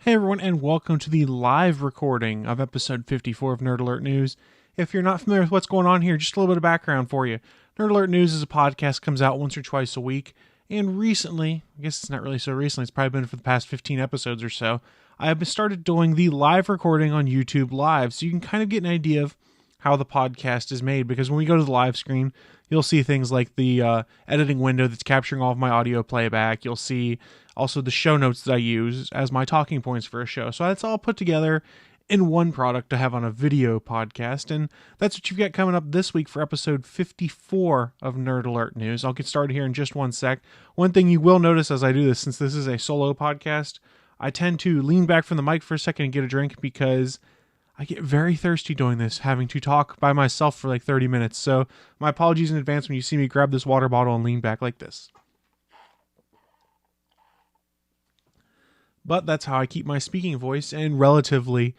Hey everyone, and welcome to the live recording of episode 54 of Nerd Alert News. If you're not familiar with what's going on here, just a little bit of background for you. Nerd Alert News is a podcast, comes out once or twice a week, and recently, I guess it's not really so recently, it's probably been for the past 15 episodes or so, I have started doing the live recording on YouTube Live, so you can kind of get an idea of how the podcast is made, because when we go to the live screen, you'll see things like the editing window that's capturing all of my audio playback. You'll see also the show notes that I use as my talking points for a show. So that's all put together in one product to have on a video podcast. And that's what you've got coming up this week for episode 54 of Nerd Alert News. I'll get started here in just one sec. One thing you will notice as I do this, since this is a solo podcast, I tend to lean back from the mic for a second and get a drink because I get very thirsty doing this, having to talk by myself for like 30 minutes. So my apologies in advance when you see me grab this water bottle and lean back like this. But that's how I keep my speaking voice in relatively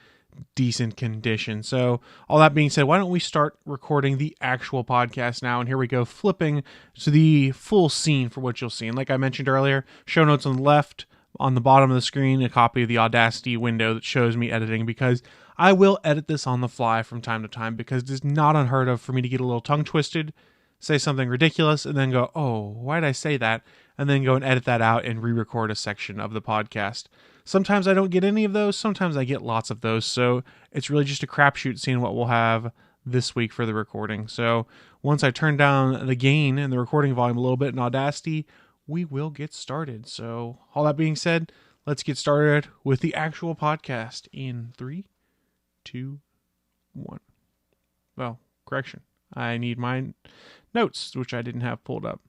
decent condition. So all that being said, why don't we start recording the actual podcast now? And here we go, flipping to the full scene for what you'll see. And like I mentioned earlier, show notes on the left, on the bottom of the screen, a copy of the Audacity window that shows me editing, because I will edit this on the fly from time to time, because it's not unheard of for me to get a little tongue twisted, say something ridiculous, and then go, oh, why'd I say that? And then go and edit that out and re-record a section of the podcast. Sometimes I don't get any of those. Sometimes I get lots of those. So it's really just a crapshoot seeing what we'll have this week for the recording. So once I turn down the gain and the recording volume a little bit in Audacity, we will get started. So all that being said, let's get started with the actual podcast in 3, 2, 1. Well, correction. I need my notes, which I didn't have pulled up.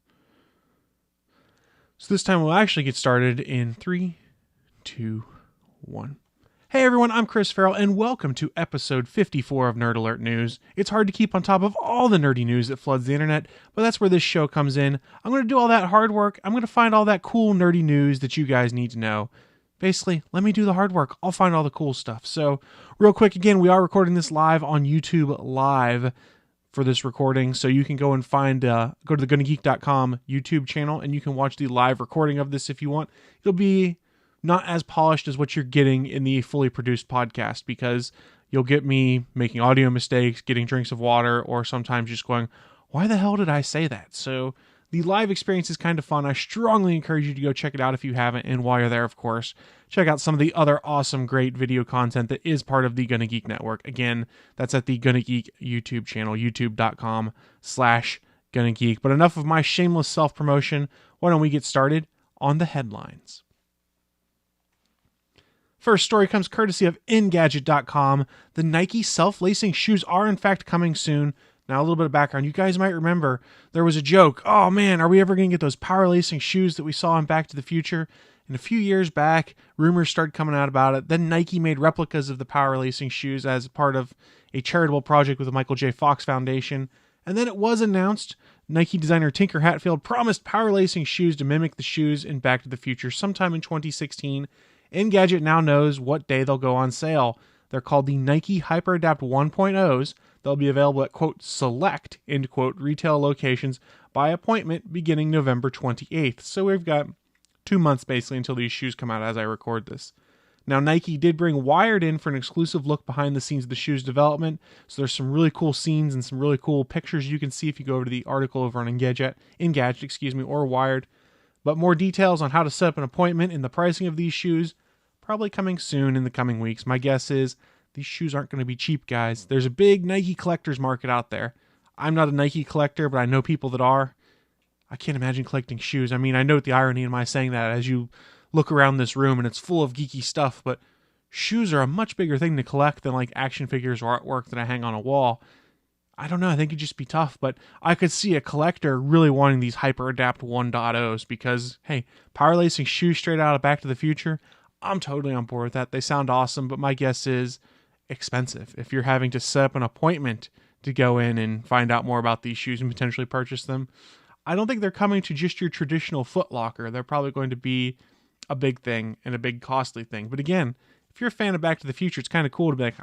So this time we'll actually get started in 3, 2, 1. Hey everyone, I'm Chris Farrell, and welcome to episode 54 of Nerd Alert News. It's hard to keep on top of all the nerdy news that floods the internet, but that's where this show comes in. I'm going to do all that hard work. I'm going to find all that cool nerdy news that you guys need to know. Basically, let me do the hard work. I'll find all the cool stuff. So real quick, again, we are recording this live on YouTube Live for this recording, so you can go and find go to the GonnaGeek.com YouTube channel, and you can watch the live recording of this if you want. It'll be not as polished as what you're getting in the fully produced podcast, because you'll get me making audio mistakes, getting drinks of water, or sometimes just going, why the hell did I say that? So the live experience is kind of fun. I strongly encourage you to go check it out if you haven't, and while you're there, of course, check out some of the other awesome, great video content that is part of the GonnaGeek Network. Again, that's at the GonnaGeek YouTube channel, youtube.com/GonnaGeek. But enough of my shameless self-promotion. Why don't we get started on the headlines? First story comes courtesy of Engadget.com. The Nike self-lacing shoes are in fact coming soon. Now, a little bit of background. You guys might remember there was a joke. Oh man, are we ever going to get those power lacing shoes that we saw in Back to the Future? And a few years back, rumors started coming out about it. Then Nike made replicas of the power lacing shoes as part of a charitable project with the Michael J. Fox Foundation. And then it was announced Nike designer Tinker Hatfield promised power lacing shoes to mimic the shoes in Back to the Future sometime in 2016. Engadget now knows what day they'll go on sale. They're called the Nike HyperAdapt 1.0s. They'll be available at, quote, select, end quote, retail locations by appointment beginning November 28th. So we've got 2 months basically until these shoes come out as I record this. Now, Nike did bring Wired in for an exclusive look behind the scenes of the shoes development. So there's some really cool scenes and some really cool pictures you can see if you go over to the article over on Engadget, or Wired. But more details on how to set up an appointment and the pricing of these shoes probably coming soon in the coming weeks. My guess is these shoes aren't going to be cheap, guys. There's a big Nike collector's market out there. I'm not a Nike collector, but I know people that are. I can't imagine collecting shoes. I mean, I note the irony in my saying that as you look around this room and it's full of geeky stuff, but shoes are a much bigger thing to collect than like action figures or artwork that I hang on a wall. I don't know. I think it'd just be tough, but I could see a collector really wanting these HyperAdapt 1.0s because, hey, power lacing shoes straight out of Back to the Future, I'm totally on board with that. They sound awesome, but my guess is expensive. If you're having to set up an appointment to go in and find out more about these shoes and potentially purchase them, I don't think they're coming to just your traditional Foot Locker. They're probably going to be a big thing and a big costly thing. But again, if you're a fan of Back to the Future, it's kind of cool to be like,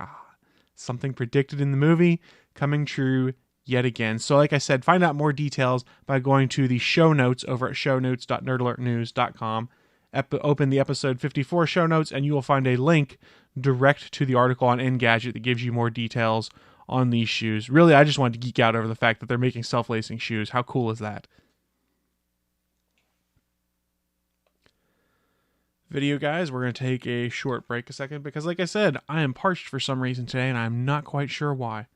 something predicted in the movie coming true yet again. So like I said, find out more details by going to the show notes over at shownotes.nerdalertnews.com open the episode 54 show notes, and you will find a link direct to the article on Engadget that gives you more details on these shoes. Really, I just wanted to geek out over the fact that they're making self-lacing shoes. How cool is that? Video guys, we're going to take a short break a second because, like I said, I am parched for some reason today, and I'm not quite sure why.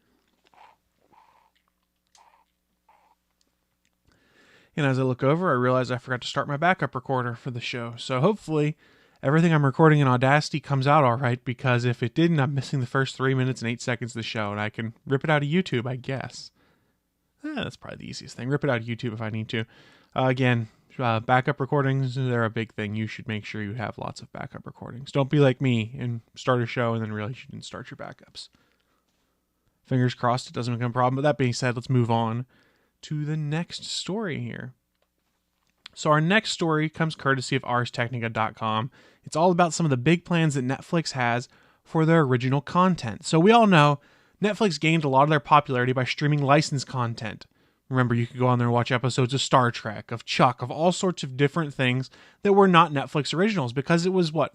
And as I look over, I realize I forgot to start my backup recorder for the show. So hopefully everything I'm recording in Audacity comes out all right, because if it didn't, I'm missing the first 3 minutes and 8 seconds of the show, and I can rip it out of YouTube, I guess. That's probably the easiest thing. Rip it out of YouTube if I need to. Again, backup recordings, they're a big thing. You should make sure you have lots of backup recordings. Don't be like me and start a show and then realize you didn't start your backups. Fingers crossed it doesn't become a problem. But that being said, let's move on to the next story here. So our next story comes courtesy of ArsTechnica.com. It's all about some of the big plans that Netflix has for their original content. So we all know Netflix gained a lot of their popularity by streaming licensed content. Remember, you could go on there and watch episodes of Star Trek, of Chuck, of all sorts of different things that were not Netflix originals, because it was, 4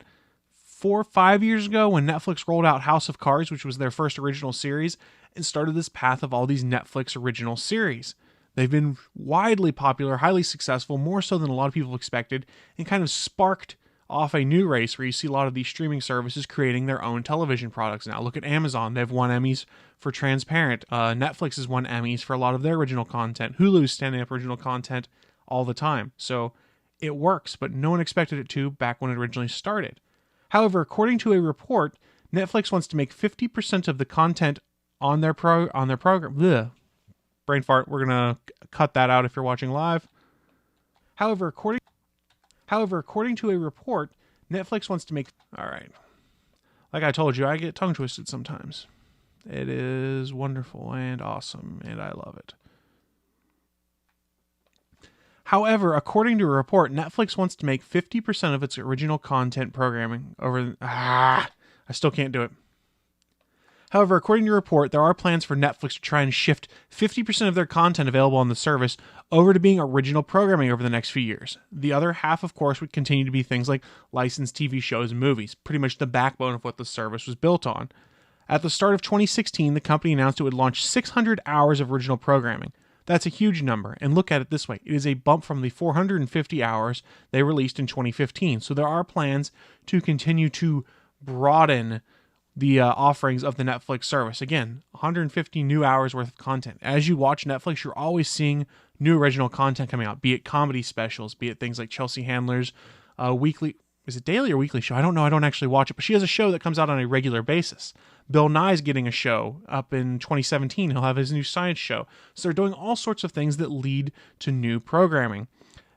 or 5 years ago when Netflix rolled out House of Cards, which was their first original series, and started this path of all these Netflix original series. They've been widely popular, highly successful, more so than a lot of people expected, and kind of sparked off a new race where you see a lot of these streaming services creating their own television products now. Look at Amazon. They've won Emmys for Transparent. Netflix has won Emmys for a lot of their original content. Hulu's standing up original content all the time. So it works, but no one expected it to back when it originally started. However, according to a report, Netflix wants to make 50% of the content on their program. Blech. Brain fart. We're going to cut that out if you're watching live. However, according to a report, Netflix wants to make... All right. Like I told you, I get tongue twisted sometimes. It is wonderful and awesome, and I love it. However, according to a report, Netflix wants to make 50% of its original content programming over... I still can't do it. However, according to a report, there are plans for Netflix to try and shift 50% of their content available on the service over to being original programming over the next few years. The other half, of course, would continue to be things like licensed TV shows and movies, pretty much the backbone of what the service was built on. At the start of 2016, the company announced it would launch 600 hours of original programming. That's a huge number, and look at it this way. It is a bump from the 450 hours they released in 2015, so there are plans to continue to broaden the offerings of the Netflix service. Again, 150 new hours worth of content. As you watch Netflix, you're always seeing new original content coming out, be it comedy specials, be it things like Chelsea Handler's weekly, is it daily or weekly show? I don't know. I don't actually watch it, but she has a show that comes out on a regular basis. Bill Nye's getting a show up in 2017. He'll have his new science show. So they're doing all sorts of things that lead to new programming.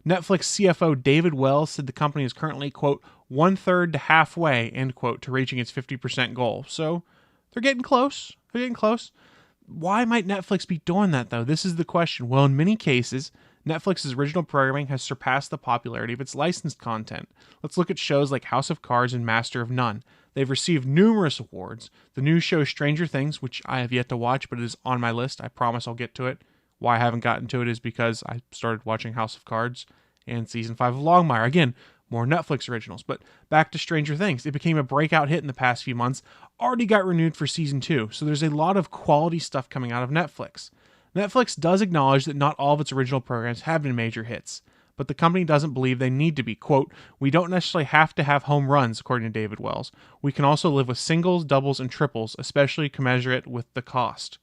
Netflix CFO David Wells said the company is currently, quote, 1/3 to halfway, end quote, to reaching its 50% goal. So they're getting close. They're getting close. Why might Netflix be doing that, though? This is the question. Well, in many cases, Netflix's original programming has surpassed the popularity of its licensed content. Let's look at shows like House of Cards and Master of None. They've received numerous awards. The new show Stranger Things, which I have yet to watch, but it is on my list. I promise I'll get to it. Why I haven't gotten to it is because I started watching House of Cards and Season 5 of Longmire. Again, more Netflix originals. But back to Stranger Things. It became a breakout hit in the past few months. Already got renewed for Season 2. So there's a lot of quality stuff coming out of Netflix. Netflix does acknowledge that not all of its original programs have been major hits, but the company doesn't believe they need to be. Quote, we don't necessarily have to have home runs, according to David Wells. We can also live with singles, doubles, and triples, especially commensurate with the cost.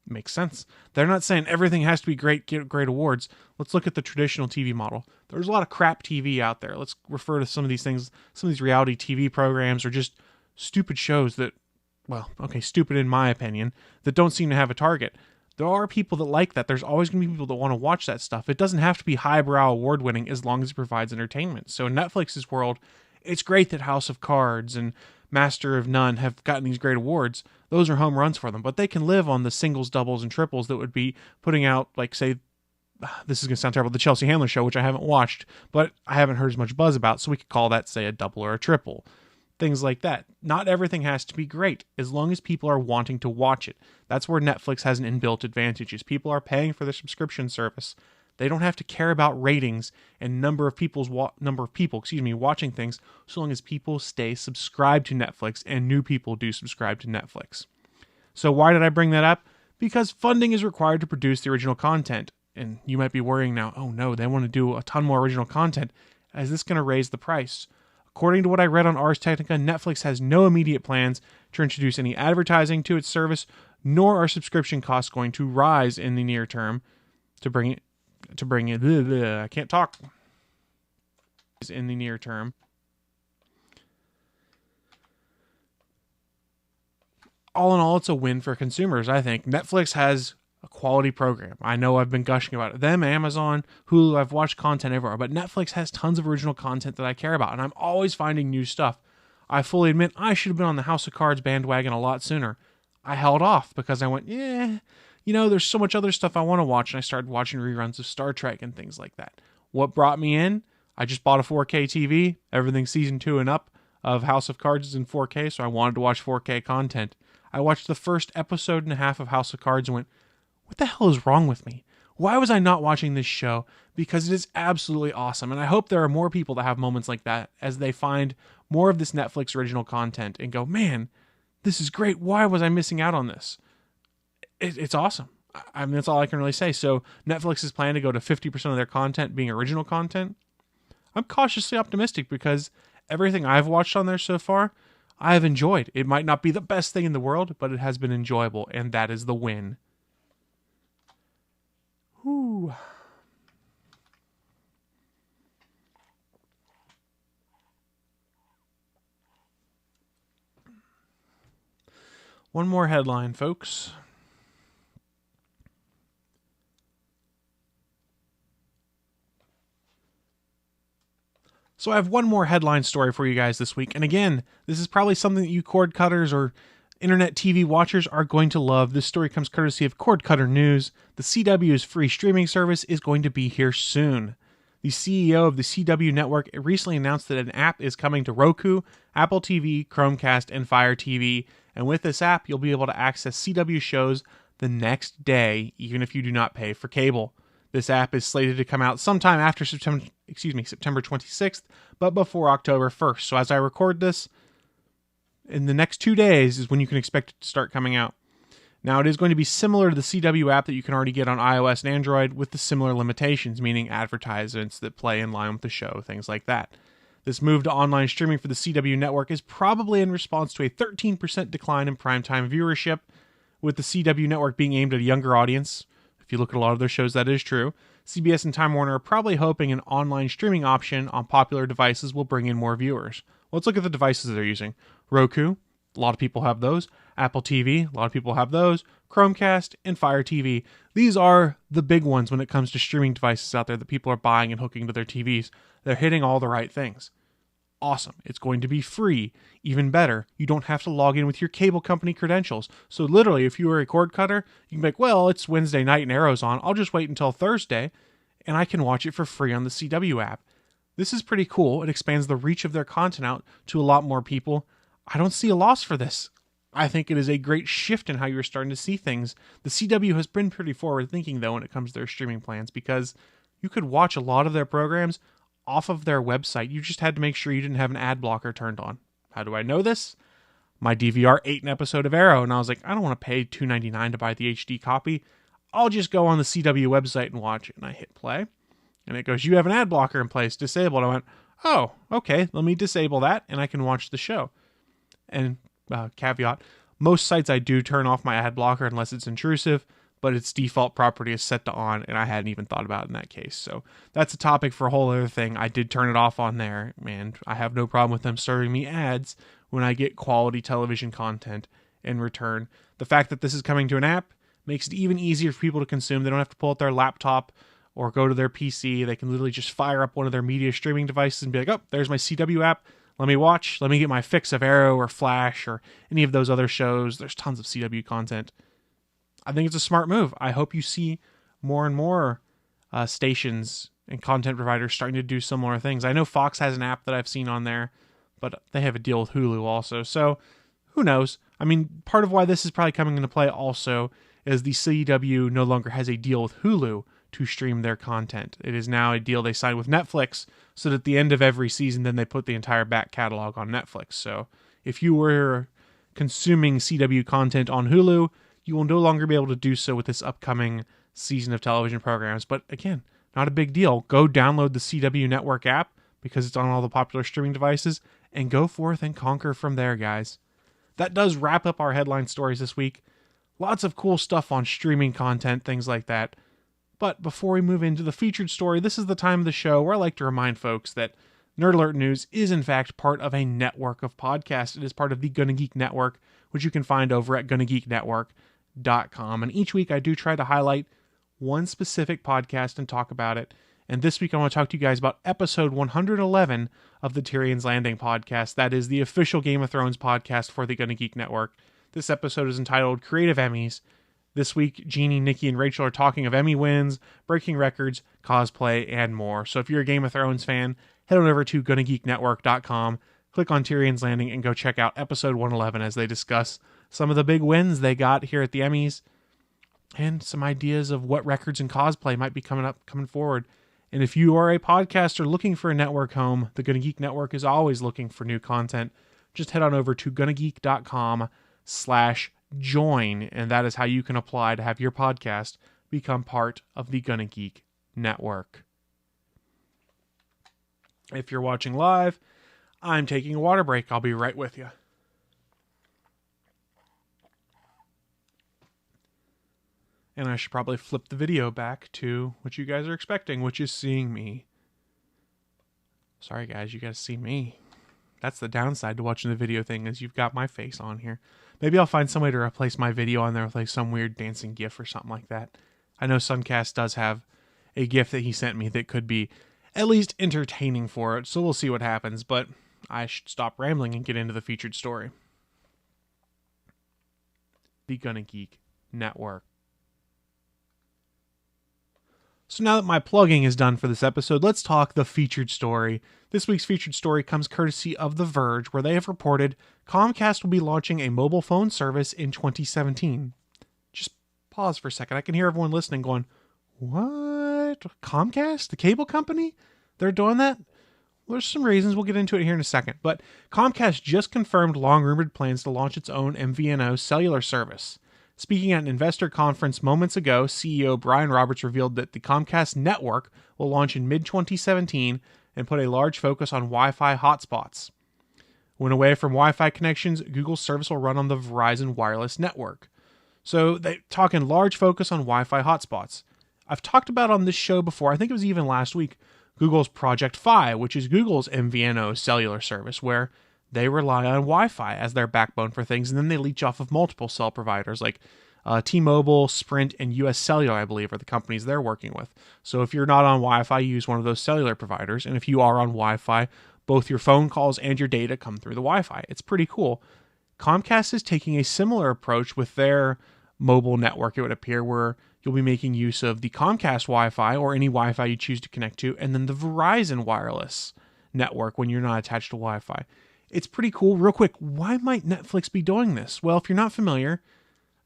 Makes sense. They're not saying everything has to be great, get great awards. Let's look at the traditional TV model. There's a lot of crap TV out there. Let's refer to some of these things, some of these reality TV programs or just stupid shows that, well, okay, stupid in my opinion, that don't seem to have a target. There are people that like that. There's always going to be people that want to watch that stuff. It doesn't have to be highbrow award-winning as long as it provides entertainment. So in Netflix's world, it's great that House of Cards and Master of None have gotten these great awards. Those are home runs for them. But they can live on the singles, doubles, and triples that would be putting out, like, say, this is going to sound terrible, the Chelsea Handler show, which I haven't watched, but I haven't heard as much buzz about, so we could call that, say, a double or a triple. Things like that. Not everything has to be great, as long as people are wanting to watch it. That's where Netflix has an inbuilt advantage, is people are paying for their subscription service. They don't have to care about ratings and number of people watching things, so long as people stay subscribed to Netflix and new people do subscribe to Netflix. So why did I bring that up? Because funding is required to produce the original content. And you might be worrying now, oh no, they want to do a ton more original content. Is this going to raise the price? According to what I read on Ars Technica, Netflix has no immediate plans to introduce any advertising to its service, nor are subscription costs going to rise in the near term to bring it, I can't talk. In the near term. All in all, it's a win for consumers, I think. Netflix has a quality program. I know I've been gushing about it. Them, Amazon, Hulu, I've watched content everywhere, but Netflix has tons of original content that I care about, and I'm always finding new stuff. I fully admit I should have been on the House of Cards bandwagon a lot sooner. I held off because I went, there's so much other stuff I want to watch, and I started watching reruns of Star Trek and things like that. What brought me in? I just bought a 4K TV. Everything season 2 and up of House of Cards is in 4K, so I wanted to watch 4K content. I watched the first episode and a half of House of Cards and went, what the hell is wrong with me? Why was I not watching this show? Because it is absolutely awesome. And I hope there are more people that have moments like that as they find more of this Netflix original content and go, man, this is great. Why was I missing out on this? It's awesome. I mean, that's all I can really say. So Netflix is planning to go to 50% of their content being original content. I'm cautiously optimistic because everything I've watched on there so far, I have enjoyed. It might not be the best thing in the world, but it has been enjoyable, and that is the win. Whew. One more headline, folks. So I have one more headline story for you guys this week. And again, this is probably something that you cord cutters or internet TV watchers are going to love. This story comes courtesy of Cord Cutter News. The CW's free streaming service is going to be here soon. The CEO of the CW network recently announced that an app is coming to Roku, Apple TV, Chromecast, and Fire TV. And with this app, you'll be able to access CW shows the next day, even if you do not pay for cable. This app is slated to come out sometime after September 26th, but before October 1st. So as I record this, in the next 2 days is when you can expect it to start coming out. Now, it is going to be similar to the CW app that you can already get on iOS and Android with the similar limitations, meaning advertisements that play in line with the show, things like that. This move to online streaming for the CW network is probably in response to a 13% decline in primetime viewership, with the CW network being aimed at a younger audience. If you look at a lot of their shows, that is true. CBS and Time Warner are probably hoping an online streaming option on popular devices will bring in more viewers. Let's look at the devices they're using. Roku, a lot of people have those. Apple TV, a lot of people have those. Chromecast, and Fire TV. These are the big ones when it comes to streaming devices out there that people are buying and hooking to their TVs. They're hitting all the right things. Awesome. It's going to be free. Even better, you don't have to log in with your cable company credentials. So literally, if you are a cord cutter, you can be like, well, it's Wednesday night and Arrow's on. I'll just wait until Thursday, and I can watch it for free on the CW app. This is pretty cool. It expands the reach of their content out to a lot more people. I don't see a loss for this. I think it is a great shift in how you're starting to see things. The CW has been pretty forward-thinking, though, when it comes to their streaming plans, because you could watch a lot of their programs off of their website. You just had to make sure you didn't have an ad blocker turned on. How do I know this? My DVR ate an episode of Arrow, and I was like, I don't want to pay $2.99 to buy the HD copy. I'll just go on the CW website and watch it. And I hit play, and it goes, you have an ad blocker in place, disabled. I went, oh, okay, let me disable that, and I can watch the show. And caveat, most sites I do turn off my ad blocker unless it's intrusive, but its default property is set to on, and I hadn't even thought about it in that case. So that's a topic for a whole other thing. I did turn it off on there, and I have no problem with them serving me ads when I get quality television content in return. The fact that this is coming to an app makes it even easier for people to consume. They don't have to pull out their laptop or go to their PC. They can literally just fire up one of their media streaming devices and be like, oh, there's my CW app. Let me watch. Let me get my fix of Arrow or Flash or any of those other shows. There's tons of CW content. I think it's a smart move. I hope you see more and more stations and content providers starting to do similar things. I know Fox has an app that I've seen on there, but they have a deal with Hulu also. So who knows? I mean, part of why this is probably coming into play also is the CW no longer has a deal with Hulu to stream their content. It is now a deal they signed with Netflix, so that at the end of every season, then they put the entire back catalog on Netflix. So if you were consuming CW content on Hulu, you will no longer be able to do so with this upcoming season of television programs. But again, not a big deal. Go download the CW Network app, because it's on all the popular streaming devices, and go forth and conquer from there, guys. That does wrap up our headline stories this week. Lots of cool stuff on streaming content, things like that. But before we move into the featured story, this is the time of the show where I like to remind folks that Nerd Alert News is in fact part of a network of podcasts. It is part of the GonnaGeek Network, which you can find over at GonnaGeekNetwork.com. And each week I do try to highlight one specific podcast and talk about it. And this week I want to talk to you guys about episode 111 of the Tyrion's Landing podcast. That is the official Game of Thrones podcast for the GonnaGeek Network. This episode is entitled Creative Emmys. This week, Jeannie, Nikki, and Rachel are talking of Emmy wins, breaking records, cosplay, and more. So if you're a Game of Thrones fan, head on over to GonnaGeekNetwork.com, click on Tyrion's Landing, and go check out episode 111 as they discuss some of the big wins they got here at the Emmys, and some ideas of what records and cosplay might be coming forward. And if you are a podcaster looking for a network home, the GonnaGeek Network is always looking for new content. Just head on over to GonnaGeek.com/join, and that is how you can apply to have your podcast become part of the GonnaGeek Network. If you're watching live, I'm taking a water break. I'll be right with you. And I should probably flip the video back to what you guys are expecting, which is seeing me. Sorry guys, you guys see me. That's the downside to watching the video thing, is you've got my face on here. Maybe I'll find some way to replace my video on there with like some weird dancing GIF or something like that. I know Suncast does have a GIF that he sent me that could be at least entertaining for it, so we'll see what happens, but I should stop rambling and get into the featured story. The GonnaGeek Network. So now that my plugging is done for this episode, let's talk the featured story. This week's featured story comes courtesy of The Verge, where they have reported Comcast will be launching a mobile phone service in 2017. Just pause for a second. I can hear everyone listening going, what? Comcast? The cable company? They're doing that? Well, there's some reasons. We'll get into it here in a second. But Comcast just confirmed long-rumored plans to launch its own MVNO cellular service. Speaking at an investor conference moments ago, CEO Brian Roberts revealed that the Comcast network will launch in mid-2017 and put a large focus on Wi-Fi hotspots. When away from Wi-Fi connections, Google's service will run on the Verizon wireless network. So they're talking large focus on Wi-Fi hotspots. I've talked about on this show before, I think it was even last week, Google's Project Fi, which is Google's MVNO cellular service, where they rely on Wi-Fi as their backbone for things, and then they leech off of multiple cell providers like T-Mobile, Sprint, and US Cellular, I believe, are the companies they're working with. So if you're not on Wi-Fi, you use one of those cellular providers, and if you are on Wi-Fi, both your phone calls and your data come through the Wi-Fi. It's pretty cool. Comcast is taking a similar approach with their mobile network, it would appear, where you'll be making use of the Comcast Wi-Fi or any Wi-Fi you choose to connect to, and then the Verizon wireless network when you're not attached to Wi-Fi. It's pretty cool. Real quick, why might Netflix be doing this? Well, if you're not familiar,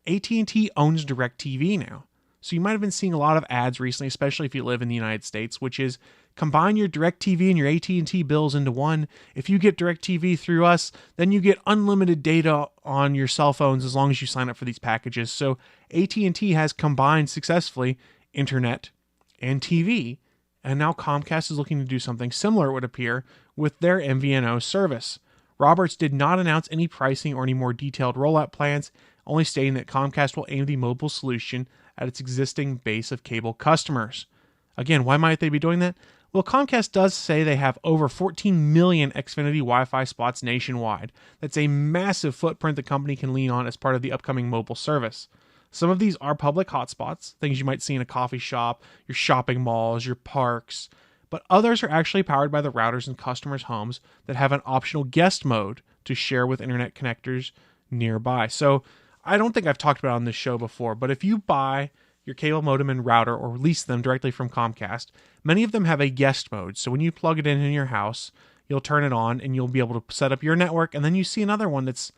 AT&T owns DirecTV now. So you might have been seeing a lot of ads recently, especially if you live in the United States, which is combine your DirecTV and your AT&T bills into one. If you get DirecTV through us, then you get unlimited data on your cell phones as long as you sign up for these packages. So AT&T has combined successfully internet and TV. And now Comcast is looking to do something similar, it would appear, with their MVNO service. Roberts did not announce any pricing or any more detailed rollout plans, only stating that Comcast will aim the mobile solution at its existing base of cable customers. Again, why might they be doing that? Well, Comcast does say they have over 14 million Xfinity Wi-Fi spots nationwide. That's a massive footprint the company can lean on as part of the upcoming mobile service. Some of these are public hotspots, things you might see in a coffee shop, your shopping malls, your parks, but others are actually powered by the routers in customers' homes that have an optional guest mode to share with internet connectors nearby. So I don't think I've talked about it on this show before, but if you buy your cable modem and router or lease them directly from Comcast, many of them have a guest mode. So when you plug it in your house, you'll turn it on and you'll be able to set up your network, and then you see another one that's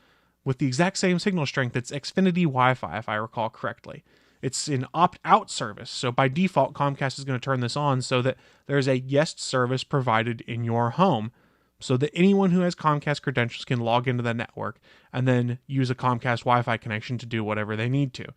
with the exact same signal strength. It's Xfinity Wi-Fi, if I recall correctly. It's an opt-out service. So by default, Comcast is going to turn this on so that there's a guest service provided in your home so that anyone who has Comcast credentials can log into the network and then use a Comcast Wi-Fi connection to do whatever they need to.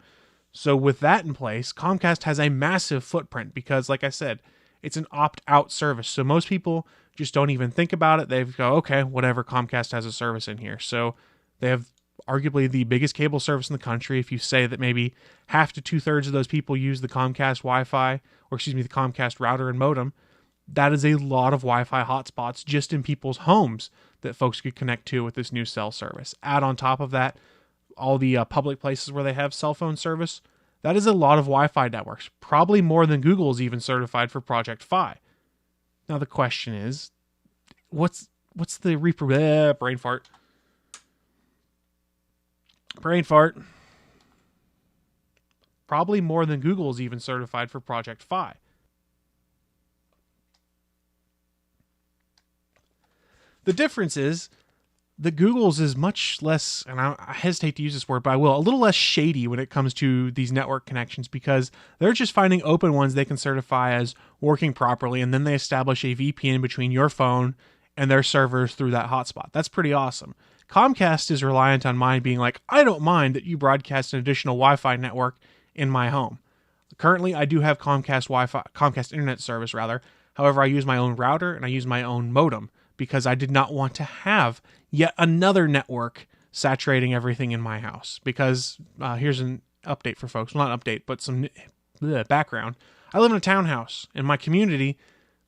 So with that in place, Comcast has a massive footprint because, like I said, it's an opt-out service. So most people just don't even think about it. They go, okay, whatever, Comcast has a service in here. So they have arguably the biggest cable service in the country. If you say that maybe half to 2/3 of those people use the Comcast Wi-Fi, or the Comcast router and modem, that is a lot of Wi-Fi hotspots just in people's homes that folks could connect to with this new cell service. Add on top of that all the public places where they have cell phone service. That is a lot of Wi-Fi networks, probably more than Google's even certified for Project Fi. Now the question is, what's the brain fart? Brain fart. Probably more than Google's even certified for Project Fi. The difference is that Google's is much less, and I hesitate to use this word, but I will, a little less shady when it comes to these network connections because they're just finding open ones they can certify as working properly, and then they establish a VPN between your phone and their servers through that hotspot. That's pretty awesome. Comcast is reliant on mine being like, I don't mind that you broadcast an additional Wi-Fi network in my home. Currently, I do have Comcast internet service rather. However, I use my own router and I use my own modem because I did not want to have yet another network saturating everything in my house. Because here's an update for folks. Well, not an update, but some background. I live in a townhouse. In my community,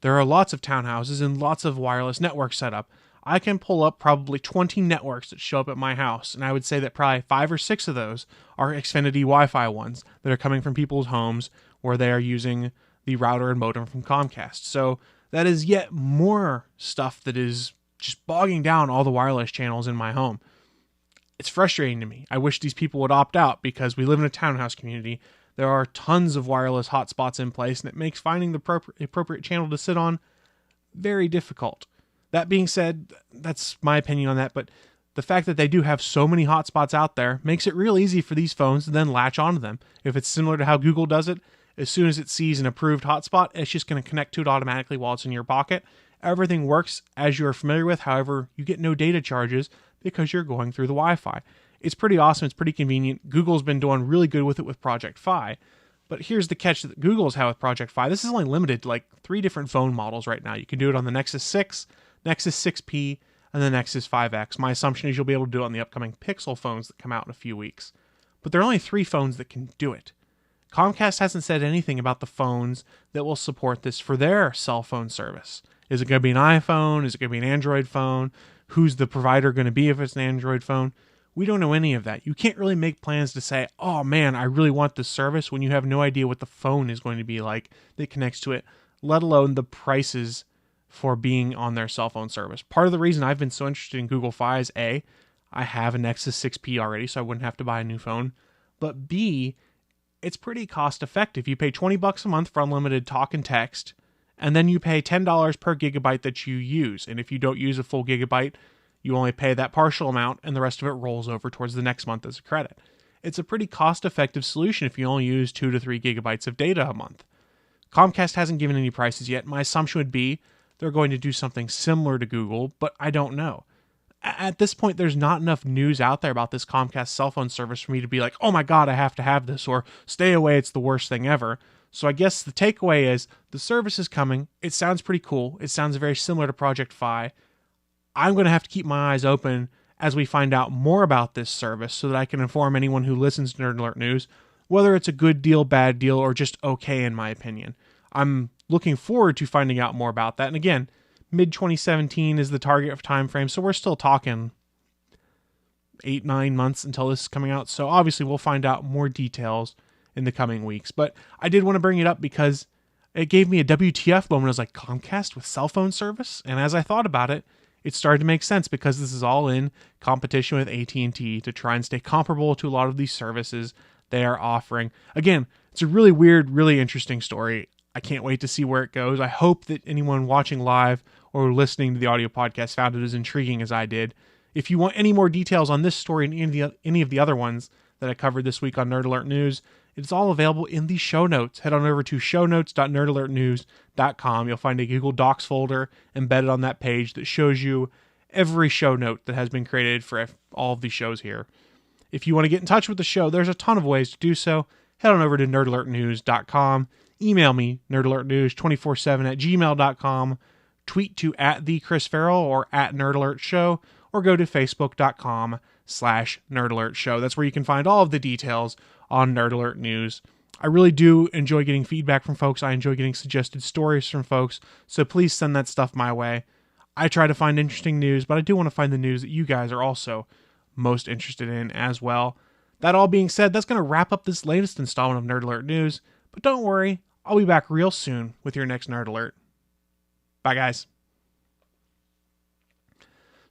there are lots of townhouses and lots of wireless networks set up. I can pull up probably 20 networks that show up at my house, and I would say that probably 5 or 6 of those are Xfinity Wi-Fi ones that are coming from people's homes where they are using the router and modem from Comcast. So that is yet more stuff that is just bogging down all the wireless channels in my home. It's frustrating to me. I wish these people would opt out because we live in a townhouse community. There are tons of wireless hotspots in place, and it makes finding the appropriate channel to sit on very difficult. That being said, that's my opinion on that, but the fact that they do have so many hotspots out there makes it real easy for these phones to then latch onto them. If it's similar to how Google does it, as soon as it sees an approved hotspot, it's just going to connect to it automatically while it's in your pocket. Everything works as you're familiar with, however, you get no data charges because you're going through the Wi-Fi. It's pretty awesome, it's pretty convenient. Google's been doing really good with it with Project Fi. But here's the catch that Google's had with Project Fi. This is only limited to like 3 different phone models right now. You can do it on the Nexus 6, Nexus 6P, and the Nexus 5X. My assumption is you'll be able to do it on the upcoming Pixel phones that come out in a few weeks. But there are only 3 phones that can do it. Comcast hasn't said anything about the phones that will support this for their cell phone service. Is it going to be an iPhone? Is it going to be an Android phone? Who's the provider going to be if it's an Android phone? We don't know any of that. You can't really make plans to say, oh man, I really want this service when you have no idea what the phone is going to be like that connects to it, let alone the prices for being on their cell phone service. Part of the reason I've been so interested in Google Fi is A, I have a Nexus 6P already, so I wouldn't have to buy a new phone. But B, it's pretty cost effective. You pay $20 a month for unlimited talk and text, and then you pay $10 per gigabyte that you use. And if you don't use a full gigabyte, you only pay that partial amount, and the rest of it rolls over towards the next month as a credit. It's a pretty cost-effective solution if you only use 2 to 3 gigabytes of data a month. Comcast hasn't given any prices yet. My assumption would be they're going to do something similar to Google, but I don't know. At this point, there's not enough news out there about this Comcast cell phone service for me to be like, oh my god, I have to have this, or stay away, it's the worst thing ever. So I guess the takeaway is the service is coming. It sounds pretty cool. It sounds very similar to Project Fi. I'm going to have to keep my eyes open as we find out more about this service so that I can inform anyone who listens to Nerd Alert News whether it's a good deal, bad deal, or just okay in my opinion. I'm looking forward to finding out more about that. And again, mid-2017 is the target of time frame, so we're still talking 8-9 months until this is coming out. So obviously we'll find out more details in the coming weeks. But I did want to bring it up because it gave me a WTF moment. I was like, Comcast with cell phone service? And as I thought about it, it started to make sense because this is all in competition with AT&T to try and stay comparable to a lot of these services they are offering. Again, it's a really weird, really interesting story. I can't wait to see where it goes. I hope that anyone watching live or listening to the audio podcast found it as intriguing as I did. If you want any more details on this story and any of the other ones that I covered this week on Nerd Alert News, It's all available in the show notes. Head on over to shownotes.nerdalertnews.com. You'll find a Google Docs folder embedded on that page that shows you every show note that has been created for all of these shows here. If you want to get in touch with the show, there's a ton of ways to do so. Head on over to nerdalertnews.com. Email me, nerdalertnews247@gmail.com. Tweet to @TheChrisFarrell or @NerdAlertShow, or go to facebook.com/NerdAlertShow. That's where you can find all of the details on Nerd Alert News. I really do enjoy getting feedback from folks. I enjoy getting suggested stories from folks, so please send that stuff my way. I try to find interesting news, but I do want to find the news that you guys are also most interested in as well. That all being said, that's going to wrap up this latest installment of Nerd Alert News, but don't worry, I'll be back real soon with your next Nerd Alert. Bye, guys.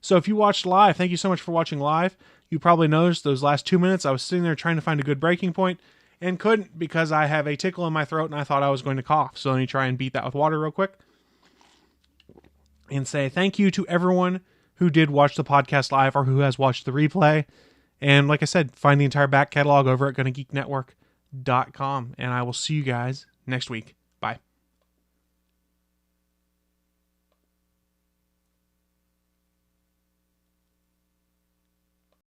So if you watched live, thank you so much for watching live. You probably noticed those last 2 minutes I was sitting there trying to find a good breaking point and couldn't because I have a tickle in my throat and I thought I was going to cough. So let me try and beat that with water real quick and say thank you to everyone who did watch the podcast live or who has watched the replay. And like I said, find the entire back catalog over at GonnaGeek Network.com. And I will see you guys next week.